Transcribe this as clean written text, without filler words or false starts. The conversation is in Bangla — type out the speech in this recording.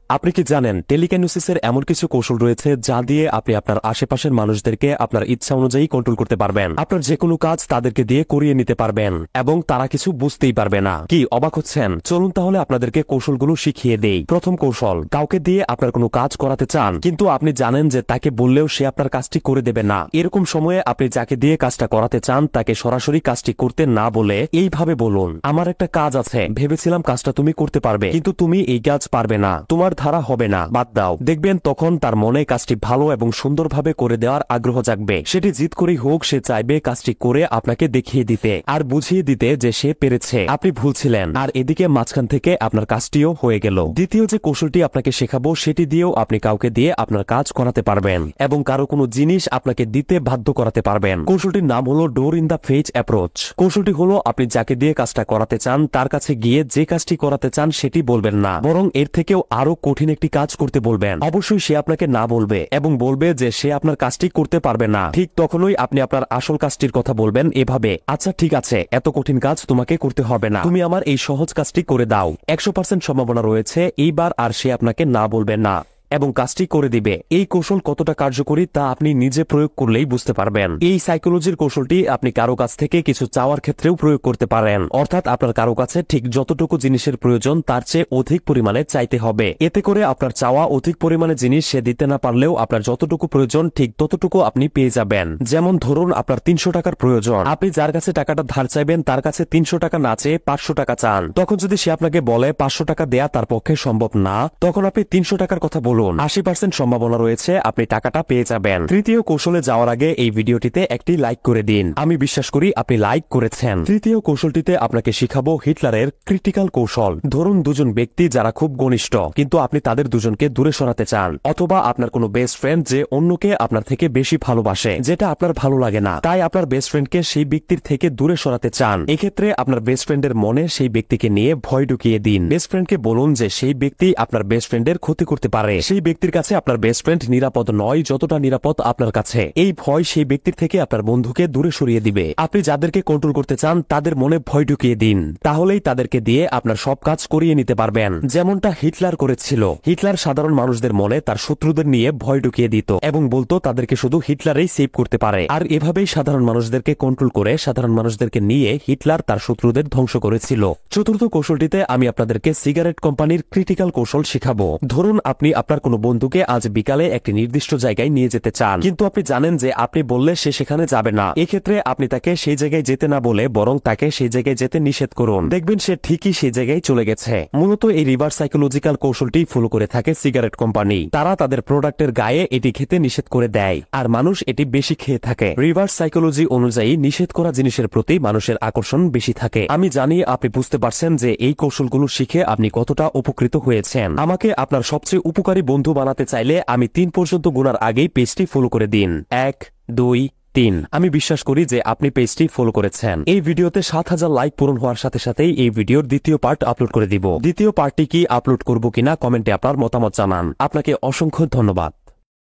আপনি কি জানেন টেলিকাইনেসিসের এমন কিছু কৌশল রয়েছে যা দিয়ে আপনি আপনার আশেপাশের মানুষদেরকে আপনার ইচ্ছা অনুযায়ী কন্ট্রোল করতে পারবেন। আপনার যে কোনো কাজ তাদেরকে দিয়ে করিয়ে নিতে পারবেন এবং তারা কিছু বুঝতেই পারবে না। কি অবাক হচ্ছেন? চলুন তাহলে আপনাদেরকে কৌশলগুলো শিখিয়ে দেই। প্রথম কৌশল, কাউকে দিয়ে আপনার কোনো কাজ করাতে চান কিন্তু আপনি জানেন যে তাকে বললেও সে আপনার কাজটি করে দেবে না। এরকম সময়ে আপনি যাকে দিয়ে কাজটা করাতে চান তাকে সরাসরি কাজটি করতে না বলে এইভাবে বলুন, আমার একটা কাজ আছে, ভেবেছিলাম কাজটা তুমি করতে পারবে কিন্তু তুমি এই কাজ পারবে না, তোমার ধারা হবে না, বাদ দাও। দেখবেন তখন তার মনে কাজটি ভালো এবং সুন্দরভাবে করে দেওয়ার আগ্রহ জাগবে। সেটি জিদ করেই হোক, সে চাইবে কাজটি করে আপনাকে দেখিয়ে দিতে আর বুঝিয়ে দিতে যে সে পেরেছে, আপনি ভুল ছিলেন। আর এদিকে মাঝখান থেকে আপনার কাজটিও হয়ে গেল। দ্বিতীয় যে কৌশলটি আপনাকে শেখাবো সেটি দিয়েও আপনি কাউকে দিয়ে আপনার কাজ করাতে পারবেন এবং কারো কোনো জিনিস আপনাকে দিতে বাধ্য করাতে পারবেন। কৌশলটির নাম হলো ডোর ইন দ্য ফেজ অ্যাপ্রোচ। কৌশলটি হলো আপনি যাকে দিয়ে কাজটা করাতে চান তার কাছে গিয়ে যে কাজটি করাতে চান সেটি বলবেন না, বরং এর থেকেও আরো কঠিন একটি কাজ করতে বলবেন। অবশ্যই সে আপনাকে না বলবে এবং বলবে যে সে আপনার কাজটি করতে পারবে না। ঠিক তখনই আপনি আপনার আসল কাজটির কথা বলবেন এভাবে, আচ্ছা ঠিক আছে, এত কঠিন কাজ তোমাকে করতে হবে না, তুমি আমার এই সহজ কাজটি করে দাও। 100% সম্ভাবনা রয়েছে এইবার আর সে আপনাকে না বলবে না এবং কাজটি করে দিবে। এই কৌশল কতটা কার্যকরী তা আপনি নিজে প্রয়োগ করলেই বুঝতে পারবেন। এই সাইকোলজির কৌশলটি আপনি কারো কাছ থেকে কিছু চাওয়ার ক্ষেত্রেও প্রয়োগ করতে পারেন, অর্থাৎ আপনার কারো কাছে ঠিক যতটুকু জিনিসের প্রয়োজন তার চেয়ে অধিক পরিমাণে চাইতে হবে। এতে করে আপনার চাওয়া অধিক পরিমাণে জিনিস সে দিতে না পারলেও আপনার যতটুকু প্রয়োজন ঠিক ততটুকু আপনি পেয়ে যাবেন। যেমন ধরুন আপনার 300 টাকার প্রয়োজন, আপনি যার কাছে টাকাটা ধার চাইবেন তার কাছে 300 টাকা না চেয়ে 500 টাকা চান। তখন যদি সে আপনাকে বলে 500 টাকা দেয়া তার পক্ষে সম্ভব না, তখন আপনি 300 টাকার কথা বলুন। 80% সম্ভাবনা রয়েছে আপনি টাকাটা পেয়ে যাবেন। তৃতীয় কৌশলে যাওয়ার আগে এই ভিডিওটিতে একটি লাইক করে দিন। আমি বিশ্বাস করি আপনি লাইক করেছেন। তৃতীয় কৌশলটিতে আপনাকে শিখাবো হিটলারের ক্রিটিক্যাল কৌশল। ধরুন দুজন ব্যক্তি যারা খুব ঘনিষ্ঠ কিন্তু আপনি তাদের দুজনকে দূরে সরাতে চান, অথবা আপনার কোনো বেস্ট ফ্রেন্ড যে অন্যকে আপনার থেকে বেশি ভালোবাসে যেটা আপনার ভালো লাগে না, তাই আপনার বেস্ট ফ্রেন্ডকে সেই ব্যক্তির থেকে দূরে সরাতে চান। এক্ষেত্রে আপনার বেস্ট ফ্রেন্ডের মনে সেই ব্যক্তিকে নিয়ে ভয় ঢুকিয়ে দিন। বেস্ট ফ্রেন্ডকে বলুন যে সেই ব্যক্তি আপনার বেস্ট ফ্রেন্ডের ক্ষতি করতে পারে, সেই ব্যক্তির কাছে আপনার বেস্ট ফ্রেন্ড নিরাপদ নয় যতটা নিরাপদ আপনার কাছে। এই ভয় সেই ব্যক্তির থেকে আপনার বন্ধুকে দূরে সরিয়ে দিবে। আপনি যাদেরকে কন্ট্রোল করতে চান তাদের মনে ভয় ঢুকিয়ে দিন, তাহলেই তাদেরকে দিয়ে আপনার সব কাজ করিয়ে নিতে পারবেন, যেমনটা হিটলার করেছিল। হিটলার সাধারণ মানুষদের মনে তার শত্রুদের নিয়ে ভয় ঢুকিয়ে দিত এবং বলতো তাদেরকে শুধু হিটলারই সেভ করতে পারে। আর এভাবেই সাধারণ মানুষদেরকে কন্ট্রোল করে সাধারণ মানুষদেরকে নিয়ে হিটলার তার শত্রুদের ধ্বংস করেছিল। চতুর্থ কৌশলটিতে আমি আপনাদেরকে সিগারেট কোম্পানির ক্রিটিক্যাল কৌশল শিখাবো। ধরুন আপনি আপনার কোনো বন্ধুকে আজ বিকালে একটি নির্দিষ্ট জায়গায় নিয়ে যেতে চান কিন্তু আপনি জানেন যে আপনি বললে সে সেখানে যাবে না। এক্ষেত্রে আপনি তাকে সেই জায়গায় যেতে না বলে বরং তাকে সেই জায়গায় যেতে নিষেধ করুন। দেখবেন সে ঠিকই সেই জায়গায় চলে গেছে। মূলত এই রিভার্স সাইকোলজিক্যাল কৌশলটি ফলো করে থাকে সিগারেট কোম্পানি। তারা তাদের প্রোডাক্টের গায়ে এটি খেতে নিষেধ করে দেয় আর মানুষ এটি বেশি খেয়ে থাকে। রিভার্স সাইকোলজি অনুযায়ী নিষেধ করা জিনিসের প্রতি মানুষের আকর্ষণ বেশি থাকে। আমি জানি আপনি বুঝতে পারছেন যে এই কৌশলগুলো শিখে আপনি কতটা উপকৃত হয়েছেন। আমাকে আপনার সবচেয়ে উপকারী বন্ধু বানাতে চাইলে আমি 3 পর্যন্ত গোনার আগেই পেজটি ফলো করে দিন। 1, 2, 3। আমি বিশ্বাস করি যে আপনি পেজটি ফলো করেছেন। এই ভিডিওতে 7000 লাইক পূরণ হওয়ার সাথে সাথেই এই ভিডিওর দ্বিতীয় পার্ট আপলোড করে দিব। দ্বিতীয় পার্টটি কি আপলোড করব কিনা কমেন্টে আপনার মতামত জানান। আপনাকে অসংখ্য ধন্যবাদ।